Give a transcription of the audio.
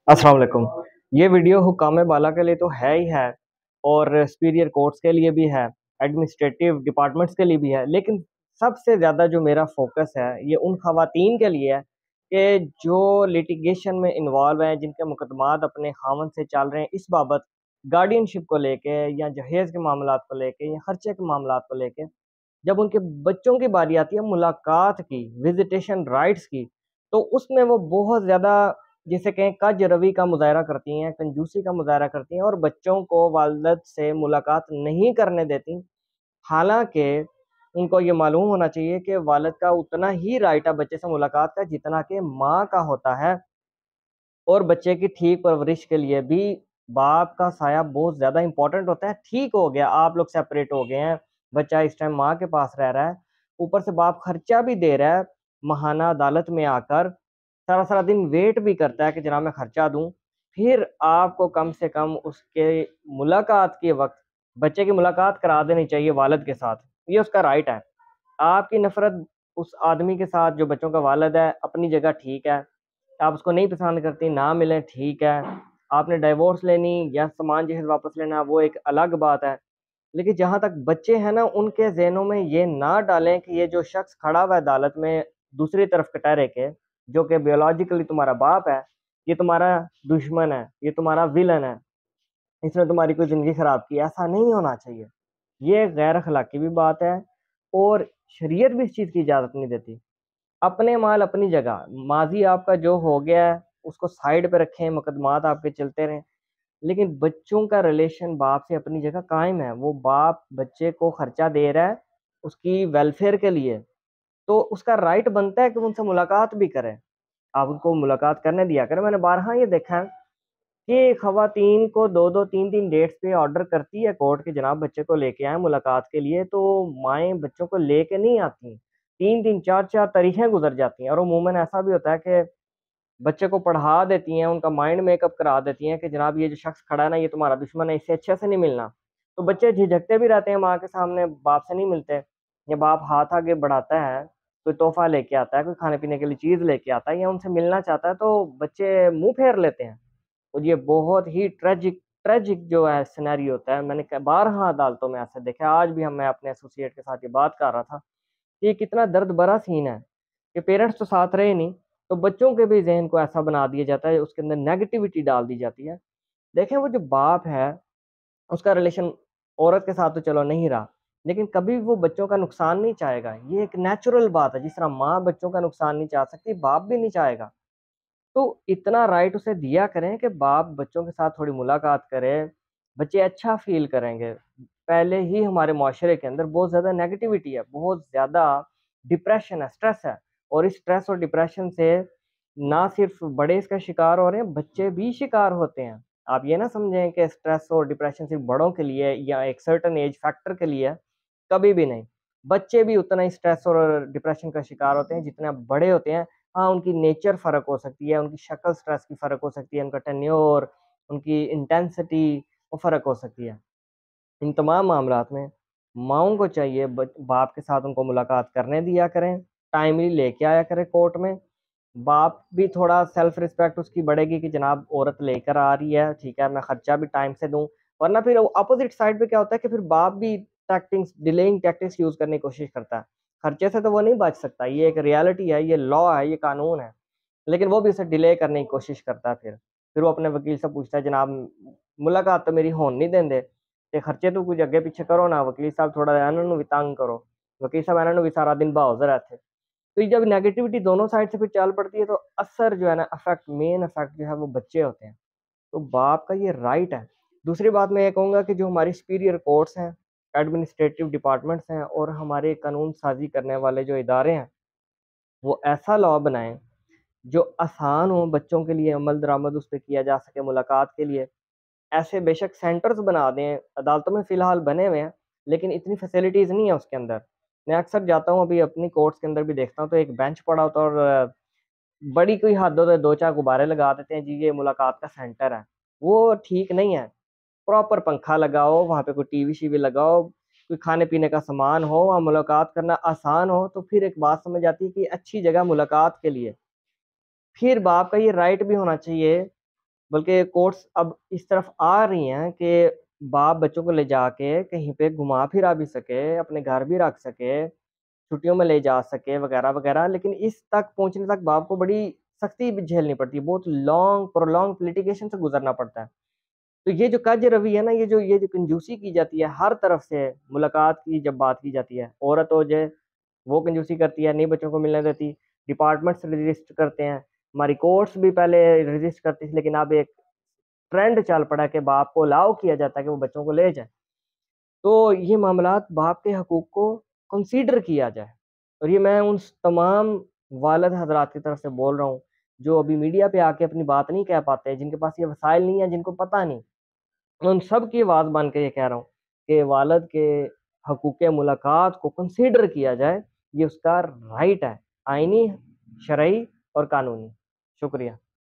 अस्सलाम वालेकुम। ये वीडियो हुक्काम बाला के लिए तो है ही है और सुपीरियर कोर्ट्स के लिए भी है, एडमिनिस्ट्रेटिव डिपार्टमेंट्स के लिए भी है, लेकिन सबसे ज़्यादा जो मेरा फोकस है ये उन खवातीन के लिए है कि जो लिटिगेशन में इन्वॉल्व हैं, जिनके मुकदमात अपने खामन से चल रहे हैं इस बाबत, गार्डियनशिप को लेके या जहेज़ के मामलात को लेके या खर्चे के मामलात को लेके, जब उनके बच्चों की बारी आती है मुलाकात की, विज़िटेशन राइट्स की, तो उसमें वो बहुत ज़्यादा जिसे कहें कज रवि का मुज़ाहरा करती हैं, कंजूसी का मुज़ाहरा करती हैं और बच्चों को वालिदत से मुलाकात नहीं करने देती। हालाँकि उनको ये मालूम होना चाहिए कि वालिद का उतना ही राइट है बच्चे से मुलाकात का जितना कि माँ का होता है और बच्चे की ठीक परवरिश के लिए भी बाप का साया बहुत ज़्यादा इम्पोर्टेंट होता है। ठीक हो गया, आप लोग सेपरेट हो गए हैं, बच्चा इस टाइम माँ के पास रह रहा है, ऊपर से बाप खर्चा भी दे रहा है, महाना अदालत में आकर सारा-सारा दिन वेट भी करता है कि जनाब मैं खर्चा दूँ। फिर आपको कम से कम उसके मुलाकात के वक़्त बच्चे की मुलाकात करा देनी चाहिए वालिद के साथ, ये उसका राइट है। आपकी नफ़रत उस आदमी के साथ जो बच्चों का वालिद है, अपनी जगह ठीक है। आप उसको नहीं पसंद करती, ना मिलें ठीक है। आपने डाइवोर्स लेनी या सामान जहेज़ वापस लेना वो एक अलग बात है। लेकिन जहाँ तक बच्चे हैं ना उनके ज़हनों में ये ना डालें कि ये जो शख़्स खड़ा हुआ है अदालत में दूसरी तरफ कटहरे के, जो कि बायोलॉजिकली तुम्हारा बाप है, ये तुम्हारा दुश्मन है, ये तुम्हारा विलन है, इसने तुम्हारी कोई ज़िंदगी ख़राब की है, ऐसा नहीं होना चाहिए। ये गैर अख़लाक़ी भी बात है और शरीयत भी इस चीज़ की इजाज़त नहीं देती। अपने माल अपनी जगह, माज़ी आपका जो हो गया है, उसको साइड पे रखें, मुकदमात आपके चलते रहें। लेकिन बच्चों का रिलेशन बाप से अपनी जगह कायम है, वो बाप बच्चे को खर्चा दे रहा है, उसकी वेलफेयर के लिए, तो उसका राइट बनता है कि वो उनसे मुलाकात भी करे। आप उनको मुलाकात करने दिया करें। मैंने बारहा ये देखा है कि ख़वातीन को 2-2 3-3 डेट्स पे ऑर्डर करती है कोर्ट कि जनाब बच्चे को लेके आएँ मुलाकात के लिए, तो माएँ बच्चों को लेके नहीं आती। 3-3 4-4 तारीखें गुज़र जाती हैं और अमूमन ऐसा भी होता है कि बच्चे को पढ़ा देती हैं, उनका माइंड मेकअप करा देती हैं कि जनाब ये जो शख़्स खड़ा है ना, ये तुम्हारा दुश्मन है, इससे अच्छे से नहीं मिलना। तो बच्चे झिझकते भी रहते हैं माँ के सामने, बाप से नहीं मिलते। या बाप हाथ आगे बढ़ाता है, कोई तोहफ़ा लेके आता है, कोई खाने-पीने के लिए चीज़ लेके आता है या उनसे मिलना चाहता है, तो बच्चे मुँह फेर लेते हैं। और ये बहुत ही ट्रेजिक ट्रेजिक जो है सिनेरियो होता है, मैंने क बारहा अदालतों में ऐसा देखा है। आज भी मैं अपने एसोसिएट के साथ ये बात कर रहा था, कि ये कितना दर्द भरा सीन है, कि पेरेंट्स तो साथ रहे नहीं, तो बच्चों के भी ज़हन को ऐसा बना दिया जाता है, उसके अंदर नेगेटिविटी डाल दी जाती है। देखें वो जो बाप है, उसका रिलेशन औरत के साथ तो चलो नहीं रहा, लेकिन कभी भी वो बच्चों का नुकसान नहीं चाहेगा। ये एक नेचुरल बात है, जिस तरह माँ बच्चों का नुकसान नहीं चाह सकती, बाप भी नहीं चाहेगा। तो इतना राइट उसे दिया करें कि बाप बच्चों के साथ थोड़ी मुलाकात करे, बच्चे अच्छा फ़ील करेंगे। पहले ही हमारे मुआशरे के अंदर बहुत ज़्यादा नेगेटिविटी है, बहुत ज़्यादा डिप्रेशन है, स्ट्रेस है और इस स्ट्रेस और डिप्रेशन से ना सिर्फ़ बड़े इसका शिकार हो रहे हैं, बच्चे भी शिकार होते हैं। आप ये ना समझें कि स्ट्रेस और डिप्रेशन सिर्फ़ बड़ों के लिए या एक सर्टेन एज फैक्टर के लिए है, कभी भी नहीं। बच्चे भी उतना ही स्ट्रेस और डिप्रेशन का शिकार होते हैं जितना बड़े होते हैं। हाँ, उनकी नेचर फ़र्क हो सकती है, उनकी शक्ल स्ट्रेस की फ़र्क हो सकती है, उनका टेन्योर, उनकी इंटेंसिटी वो फ़र्क हो सकती है। इन तमाम मामलात में माँओं को चाहिए बाप के साथ उनको मुलाकात करने दिया करें, टाइमली लेके आया करें कोर्ट में। बाप भी थोड़ा सेल्फ रिस्पेक्ट उसकी बढ़ेगी कि जनाब औरत लेकर आ रही है, ठीक है, मैं खर्चा भी टाइम से दूँ। वरना फिर अपोज़िट साइड पे क्या होता है कि फिर बाप भी टैक्टिक्स डिलेइंग टैक्टिक्स यूज़ करने की कोशिश करता है। खर्चे से तो वो नहीं बच सकता, ये एक रियलिटी है, ये लॉ है, ये कानून है। लेकिन वो भी उसे डिले करने की कोशिश करता है फिर। फिर वो अपने वकील से पूछता है जनाब मुलाकात तो मेरी होण नहीं देंदे ते खर्चे तो कुछ अगे पीछे करो ना वकील साहब थोड़ा इन्हां नूं भी तंग करो। वकील साहब इन्हां नूं भी सारा दिन बहाओ ज़रा इत्थे। तो ये जब नेगेटिविटी दोनों साइड से फिर चल पड़ती है तो असर जो है ना मेन इफ़ेक्ट जो है वो बच्चे होते हैं। तो बाप का ये राइट है। दूसरी बात मैं ये कहूँगा कि जो हमारी सुपीरियर कोर्ट्स हैं, एडमिनिस्ट्रेटिव डिपार्टमेंट्स हैं और हमारे कानून साज़ी करने वाले जो इदारे हैं, वो ऐसा लॉ बनाएँ जो आसान हो बच्चों के लिए अमल दरामद उस पे किया जा सके मुलाकात के लिए। ऐसे बेशक सेंटर्स बना दें, अदालतों में फ़िलहाल बने हुए हैं, लेकिन इतनी फैसिलिटीज़ नहीं है उसके अंदर। मैं अक्सर जाता हूँ अभी अपनी कोर्ट्स के अंदर भी देखता हूँ तो एक बेंच पड़ा होता है और बड़ी कोई हद हो तो 2-4 गुब्बारे लगा देते हैं जी ये मुलाकात का सेंटर है। वो ठीक नहीं है। प्रॉपर पंखा लगाओ, वहाँ पे कोई टीवी-शीवी लगाओ, कोई खाने-पीने का सामान हो, वहाँ मुलाकात करना आसान हो, तो फिर एक बात समझ आती है कि अच्छी जगह मुलाकात के लिए। फिर बाप का ये राइट भी होना चाहिए बल्कि कोर्ट्स अब इस तरफ आ रही हैं कि बाप बच्चों को ले जाके कहीं पे घुमा फिरा भी सके, अपने घर भी रख सके, छुट्टियों में ले जा सके वगैरह-वगैरह। लेकिन इस तक पहुँचने तक बाप को बड़ी सख्ती भी झेलनी पड़ती है, बहुत लॉन्ग प्रोलॉन्ग लिटिगेशन से गुज़रना पड़ता है। तो ये जो कर्ज़ रवि है ना, ये जो कंजूसी की जाती है हर तरफ से, मुलाकात की जब बात की जाती है, औरत हो जाए, वो कंजूसी करती है, नहीं बच्चों को मिलने देती, डिपार्टमेंट्स रजिस्ट करते हैं, हमारी कोर्ट्स भी पहले रजिस्ट करती थी, लेकिन अब एक ट्रेंड चल पड़ा है कि बाप को अलाउ किया जाता है कि वो बच्चों को ले जाए। तो ये मामलात बाप के हकूक को कंसीडर किया जाए, और ये मैं उन तमाम वालिद हज़रात की तरफ से बोल रहा हूँ, जो अभी मीडिया पे आके अपनी बात नहीं कह पाते, जिनके पास ये वसाइल नहीं है, जिनको पता नहीं। मैं उन सब की आवाज़ बन के ये कह रहा हूँ कि वालिद के हकूक़ मुलाकात को कंसीडर किया जाए, ये उसका राइट है, आइनी, शरई और कानूनी। शुक्रिया।